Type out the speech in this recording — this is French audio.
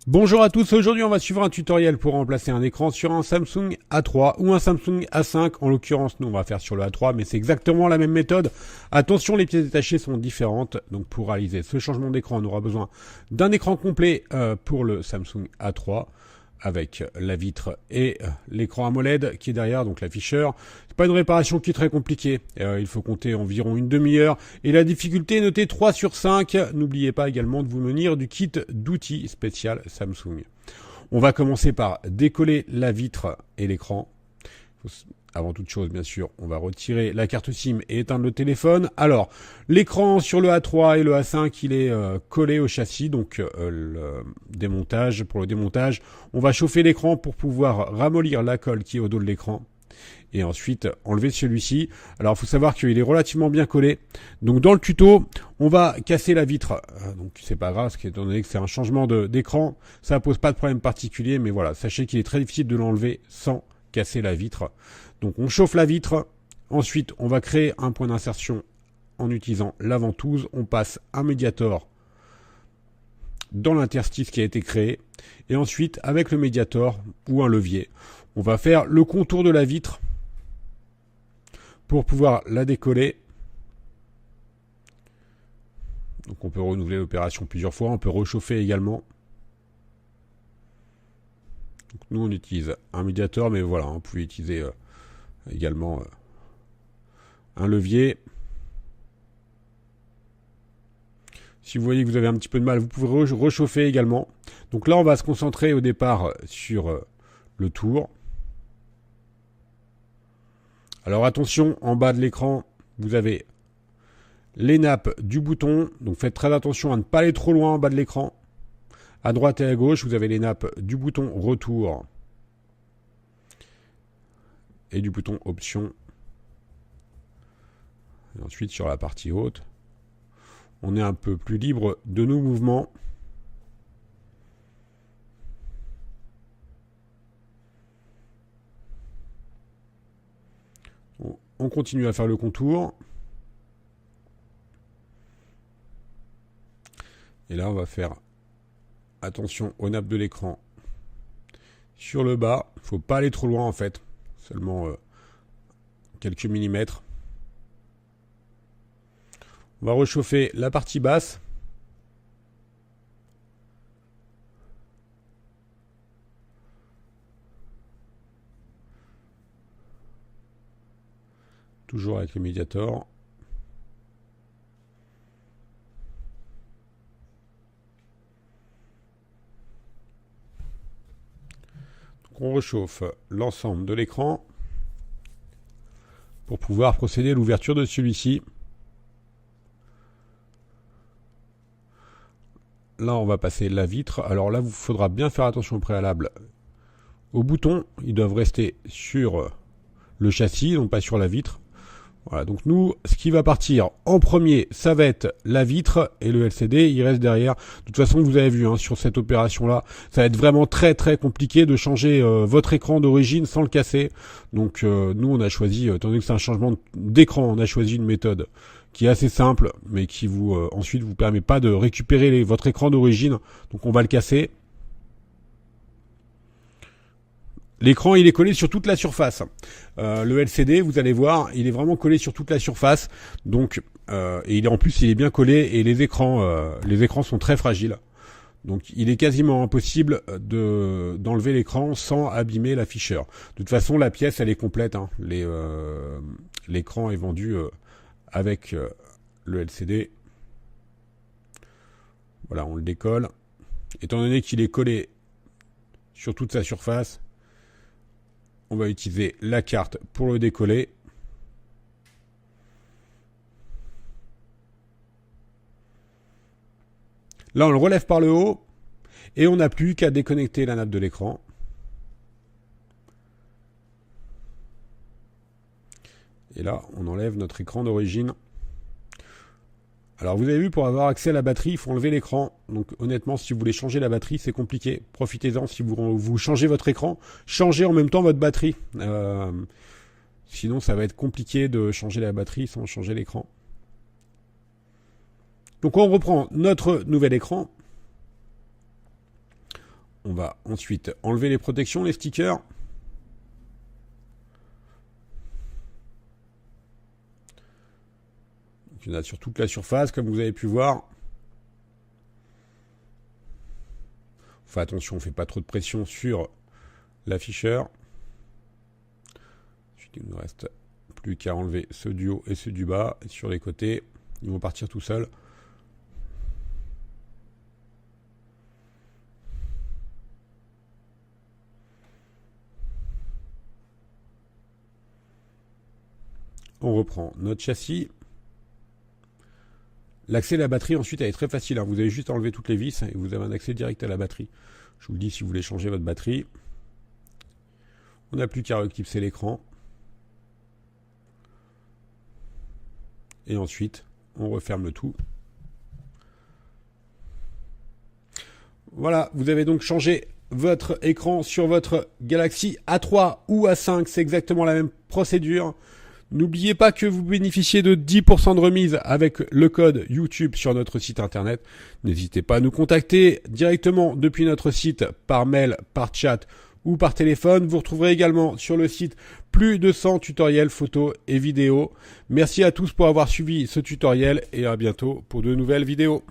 Bonjour à tous, aujourd'hui on va suivre un tutoriel pour remplacer un écran sur un Samsung A3 ou un Samsung A5. En l'occurrence, nous on va faire sur le A3, mais c'est exactement la même méthode. Attention, les pièces détachées sont différentes. Donc pour réaliser ce changement d'écran, on aura besoin d'un écran complet pour le Samsung A3 avec la vitre et l'écran AMOLED qui est derrière, donc l'afficheur. C'est pas une réparation qui est très compliquée. Il faut compter environ une demi-heure. Et la difficulté est notée 3 sur 5. N'oubliez pas également de vous munir du kit d'outils spécial Samsung. On va commencer par décoller la vitre et l'écran. Avant toute chose, bien sûr, on va retirer la carte SIM et éteindre le téléphone. Alors, l'écran sur le A3 et le A5, il est collé au châssis. Donc, pour le démontage, on va chauffer l'écran pour pouvoir ramollir la colle qui est au dos de l'écran. Et ensuite, enlever celui-ci. Alors, il faut savoir qu'il est relativement bien collé. Donc, dans le tuto, on va casser la vitre. Donc, c'est pas grave, étant donné que c'est un changement d'écran, ça pose pas de problème particulier. Mais voilà, sachez qu'il est très difficile de l'enlever sans casser la vitre. Donc on chauffe la vitre, ensuite on va créer un point d'insertion en utilisant la ventouse, on passe un médiator dans l'interstice qui a été créé, et ensuite avec le médiator ou un levier, on va faire le contour de la vitre pour pouvoir la décoller. Donc on peut renouveler l'opération plusieurs fois, on peut réchauffer également. Donc nous on utilise un médiator, mais voilà, on peut utiliser également un levier. Si vous voyez que vous avez un petit peu de mal, vous pouvez réchauffer également. Donc là, on va se concentrer au départ sur le tour. Alors attention, en bas de l'écran, vous avez les nappes du bouton. Donc faites très attention à ne pas aller trop loin en bas de l'écran. À droite et à gauche, vous avez les nappes du bouton retour et du bouton option. Et ensuite, sur la partie haute, on est un peu plus libre de nos mouvements. On continue à faire le contour. Et là, on va faire attention aux nappes de l'écran sur le bas. Il ne faut pas aller trop loin en fait. Seulement quelques millimètres. On va réchauffer la partie basse. Toujours avec le médiator. Donc on réchauffe l'ensemble de l'écran pour pouvoir procéder à l'ouverture de celui-ci. Là, on va passer la vitre. Alors là, il vous faudra bien faire attention au préalable aux boutons. Ils doivent rester sur le châssis, non pas sur la vitre. Voilà, donc nous, ce qui va partir en premier, ça va être la vitre et le LCD, il reste derrière. De toute façon, vous avez vu, hein, sur cette opération-là, ça va être vraiment très très compliqué de changer votre écran d'origine sans le casser. Donc nous, on a choisi, étant donné que c'est un changement d'écran, on a choisi une méthode qui est assez simple, mais qui vous ensuite vous permet pas de récupérer votre écran d'origine. Donc on va le casser. L'écran, il est collé sur toute la surface. Le LCD, vous allez voir, il est vraiment collé sur toute la surface. Donc, et en plus, il est bien collé et les écrans sont très fragiles. Donc, il est quasiment impossible d'enlever l'écran sans abîmer l'afficheur. De toute façon, la pièce, elle est complète. Hein. L'écran est vendu avec le LCD. Voilà, on le décolle. Étant donné qu'il est collé sur toute sa surface, on va utiliser la carte pour le décoller. Là, on le relève par le haut et on n'a plus qu'à déconnecter la nappe de l'écran. Et là, on enlève notre écran d'origine. Alors, vous avez vu, pour avoir accès à la batterie, il faut enlever l'écran. Donc, honnêtement, si vous voulez changer la batterie, c'est compliqué. Profitez-en. Si vous changez votre écran, changez en même temps votre batterie. Sinon, ça va être compliqué de changer la batterie sans changer l'écran. Donc, on reprend notre nouvel écran. On va ensuite enlever les protections, les stickers. Il y en a sur toute la surface, comme vous avez pu voir. On fait attention, on ne fait pas trop de pression sur l'afficheur. Ensuite, il ne nous reste plus qu'à enlever ceux du haut et ceux du bas. Et sur les côtés, ils vont partir tout seuls. On reprend notre châssis. L'accès à la batterie, ensuite, elle est très facile. Vous avez juste enlevé toutes les vis et vous avez un accès direct à la batterie. Je vous le dis si vous voulez changer votre batterie. On n'a plus qu'à reclipser l'écran. Et ensuite, on referme le tout. Voilà, vous avez donc changé votre écran sur votre Galaxy A3 ou A5. C'est exactement la même procédure. N'oubliez pas que vous bénéficiez de 10% de remise avec le code YouTube sur notre site internet. N'hésitez pas à nous contacter directement depuis notre site par mail, par chat ou par téléphone. Vous retrouverez également sur le site plus de 100 tutoriels photos et vidéos. Merci à tous pour avoir suivi ce tutoriel et à bientôt pour de nouvelles vidéos.